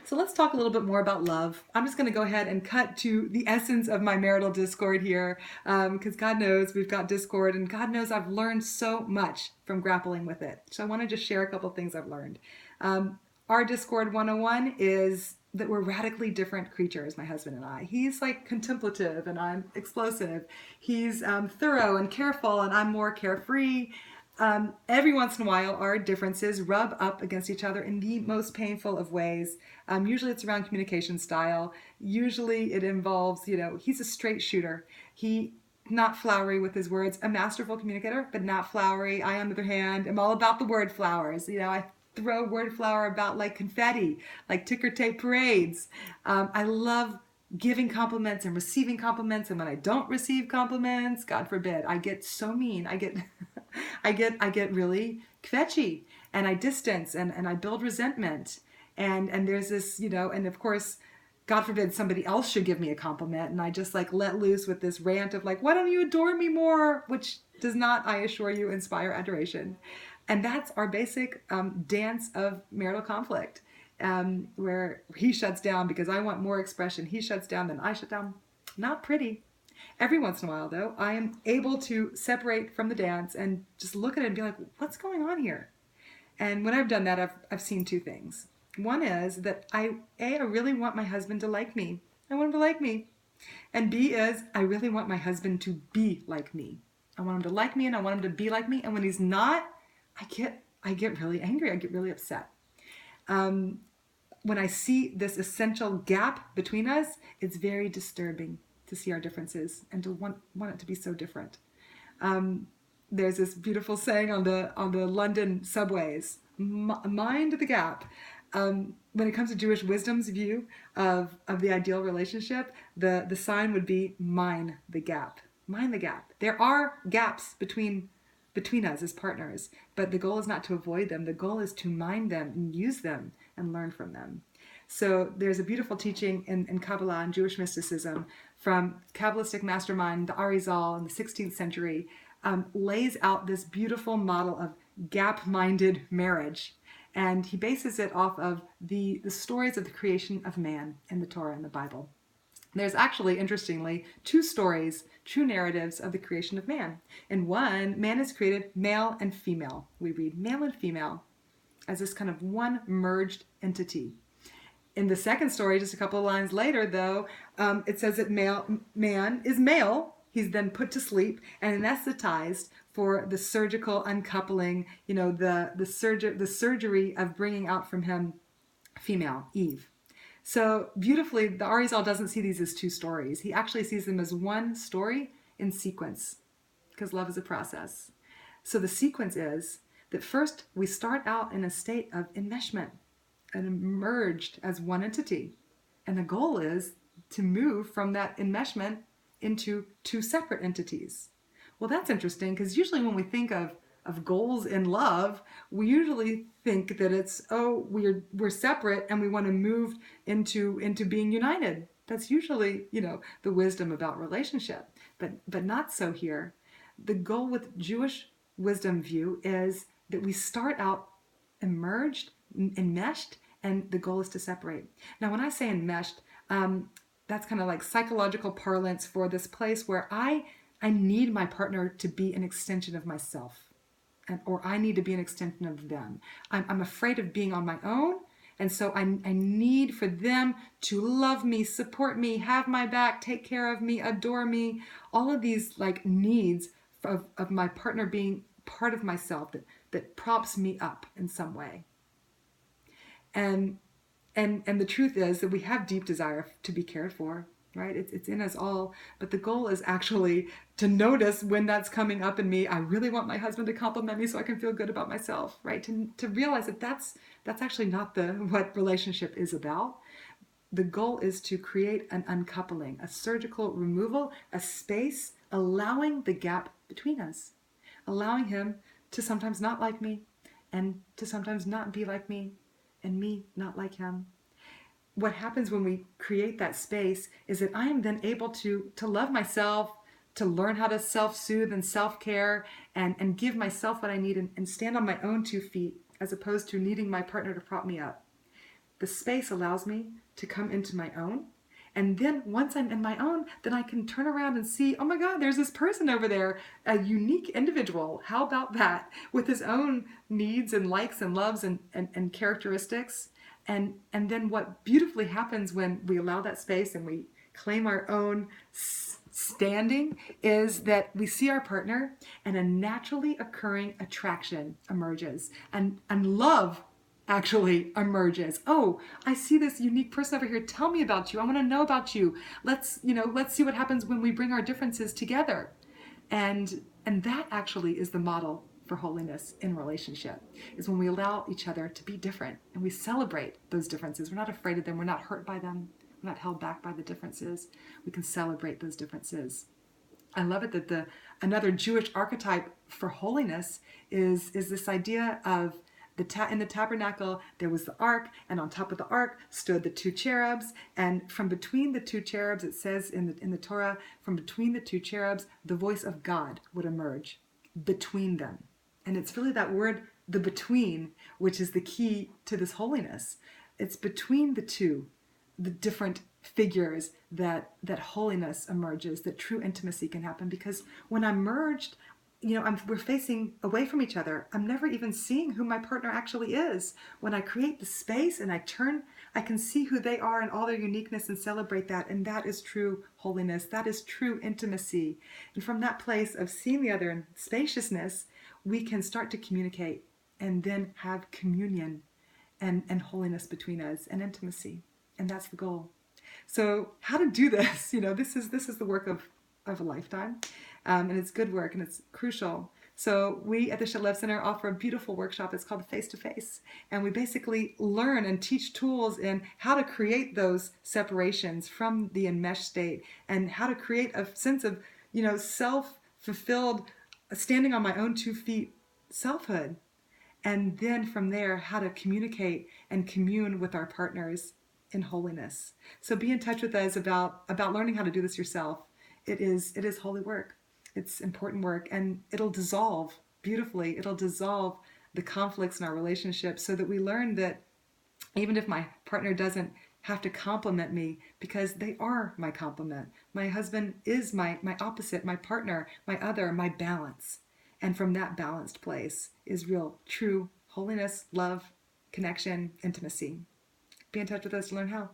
So let's talk a little bit more about love. I'm just going to go ahead and cut to the essence of my marital discord here, because God knows we've got discord, and God knows I've learned so much from grappling with it. So I want to just share a couple things I've learned. Our Discord 101 is that we're radically different creatures, my husband and I. He's like contemplative and I'm explosive. He's thorough and careful, and I'm more carefree. Every once in a while, our differences rub up against each other in the most painful of ways. Usually it's around communication style. Usually it involves, he's a straight shooter. He not flowery with his words, a masterful communicator, but not flowery. I, on the other hand, am all about the word flowers. I throw word flower about like confetti, like ticker tape parades. I love giving compliments and receiving compliments, and when I don't receive compliments, God forbid, I get so mean. I get I get really kvetchy, and I distance, and I build resentment. And there's this, and of course, God forbid somebody else should give me a compliment, and I just like let loose with this rant of like, why don't you adore me more? Which does not, I assure you, inspire adoration. And that's our basic dance of marital conflict, where he shuts down because I want more expression. He shuts down, then I shut down. Not pretty. Every once in a while, though, I am able to separate from the dance and just look at it and be like, what's going on here? And when I've done that, I've seen two things. One is that I really want my husband to like me. I want him to like me. And B is, I really want my husband to be like me. I want him to like me, and I want him to be like me. And when he's not, I get really angry. I get really upset. When I see this essential gap between us, it's very disturbing to see our differences and to want it to be so different. There's this beautiful saying on the London subways: "Mind the gap." When it comes to Jewish wisdom's view of the ideal relationship, the sign would be "mind the gap." Mind the gap. There are gaps between us as partners, but the goal is not to avoid them. The goal is to mind them and use them and learn from them. So there's a beautiful teaching in Kabbalah and Jewish mysticism from Kabbalistic mastermind, the Arizal in the 16th century, lays out this beautiful model of gap-minded marriage. And he bases it off of the stories of the creation of man in the Torah and the Bible. There's actually, interestingly, two stories, true narratives of the creation of man. In one, man is created male and female. We read male and female as this kind of one merged entity. In the second story, just a couple of lines later, though, it says that man is male. He's then put to sleep and anesthetized for the surgical uncoupling, the surgery of bringing out from him female, Eve. So beautifully, the Arizal doesn't see these as two stories. He actually sees them as one story in sequence, because love is a process. So the sequence is that first we start out in a state of enmeshment and merged as one entity. And the goal is to move from that enmeshment into two separate entities. Well, that's interesting, because usually when we think of goals in love, we usually think that it's, we're separate and we want to move into being united. That's usually, the wisdom about relationship, but not so here. The goal with Jewish wisdom view is that we start out emerged, enmeshed, and the goal is to separate. Now, when I say enmeshed, that's kind of like psychological parlance for this place where I need my partner to be an extension of myself. Or I need to be an extension of them. I'm afraid of being on my own, and so I need for them to love me, support me, have my back, take care of me, adore me. All of these like needs of my partner being part of myself that props me up in some way. And the truth is that we have deep desire to be cared for. Right? It's in us all, but the goal is actually to notice when that's coming up in me. I really want my husband to compliment me so I can feel good about myself, right? To realize that that's actually not what relationship is about. The goal is to create an uncoupling, a surgical removal, a space, allowing the gap between us, allowing him to sometimes not like me and to sometimes not be like me and me not like him. What happens when we create that space is that I am then able to love myself, to learn how to self-soothe and self-care and give myself what I need and stand on my own 2 feet as opposed to needing my partner to prop me up. The space allows me to come into my own. And then once I'm in my own, then I can turn around and see, oh my God, there's this person over there, a unique individual. How about that? With his own needs and likes and loves and characteristics. And then what beautifully happens when we allow that space and we claim our own standing is that we see our partner and a naturally occurring attraction emerges, and love actually emerges. Oh, I see this unique person over here. Tell me about you. I want to know about you. Let's see what happens when we bring our differences together. And that actually is the model for holiness in relationship, is when we allow each other to be different and we celebrate those differences. We're not afraid of them. We're not hurt by them. We're not held back by the differences. We can celebrate those differences. I love it that another Jewish archetype for holiness is this idea of in the tabernacle there was the ark, and on top of the ark stood the two cherubs, and from between the two cherubs, it says in the Torah, from between the two cherubs the voice of God would emerge between them. And it's really that word, the between, which is the key to this holiness. It's between the two, the different figures, that holiness emerges, that true intimacy can happen. Because when I'm merged, we're facing away from each other. I'm never even seeing who my partner actually is. When I create the space and I can see who they are and all their uniqueness and celebrate that. And that is true holiness. That is true intimacy. And from that place of seeing the other in spaciousness, we can start to communicate and then have communion and holiness between us and intimacy. And that's the goal. So how to do this? This is the work of a lifetime. And it's good work and it's crucial. So we at the Shalev Center offer a beautiful workshop. It's called Face to Face. And we basically learn and teach tools in how to create those separations from the enmeshed state, and how to create a sense of, self-fulfilled, standing on my own 2 feet selfhood. And then from there, how to communicate and commune with our partners in holiness. So be in touch with us about learning how to do this yourself. It is holy work. It's important work, and it'll dissolve beautifully. It'll dissolve the conflicts in our relationship, so that we learn that even if my partner doesn't have to compliment me, because they are my complement. My husband is my opposite, my partner, my other, my balance. And from that balanced place is real, true holiness, love, connection, intimacy. Be in touch with us to learn how.